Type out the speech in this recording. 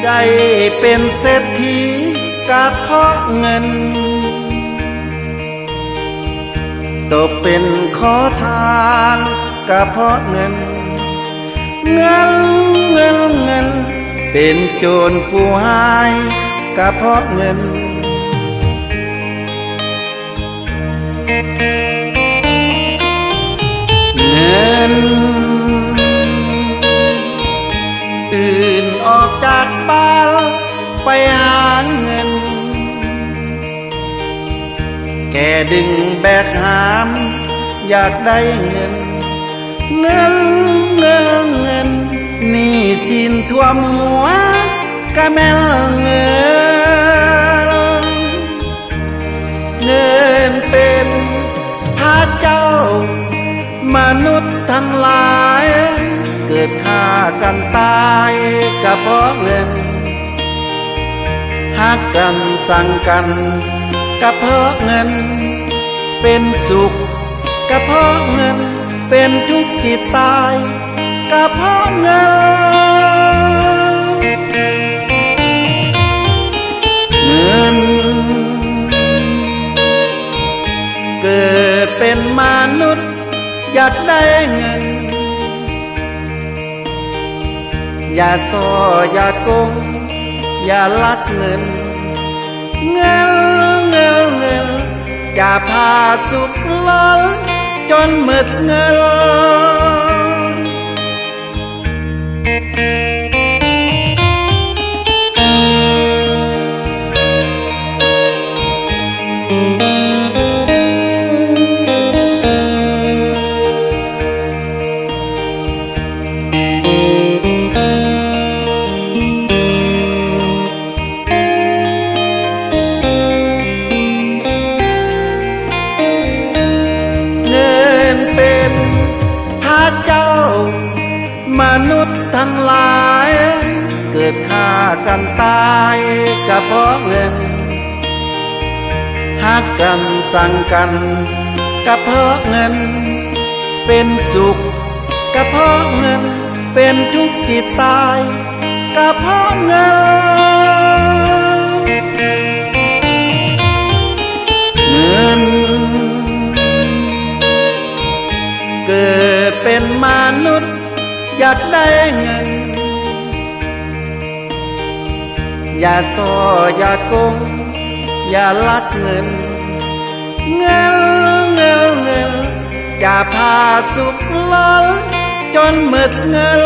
ได้เป็นเศรษฐีก็เพราะเงินตกเป็นขอทานก็เพราะเงินเป็นโจรผู้หายก็เพราะเงินตื่นออกจากบ้านไปหาเงินแกดึงแบกหามอยากได้เงินหนี้สินท่วมหัวก็แม่นเงินเป็นพระเจ้ามนุษย์ทั้งหลายเกิดฆ่ากันตายก็เพราะเงินหักกันสั่งกันก็เพราะเงินเป็นสุขก็เพราะเงินเป็นทุกข์ที่ตายก็เพราะเงินเกิดเป็นมนุษย์อยากได้เงินอย่าซ่ออย่าโกงอย่าลักเงินจะพาสุขล้นจนหมดเงินมนุษย์ทั้งหลายเกิดฆ่ากันตายก็เพราะเงินหักกันสั่งกันก็เพราะเงินเป็นสุขก็เพราะเงินเป็นทุกข์ที่ตายก็เพราะเงินเกิดเป็นมนุษย์อยากได้เงินอย่าซ่ออย่าโกงอย่าลักเงินจะพาสุขล้นจนหมดเงิน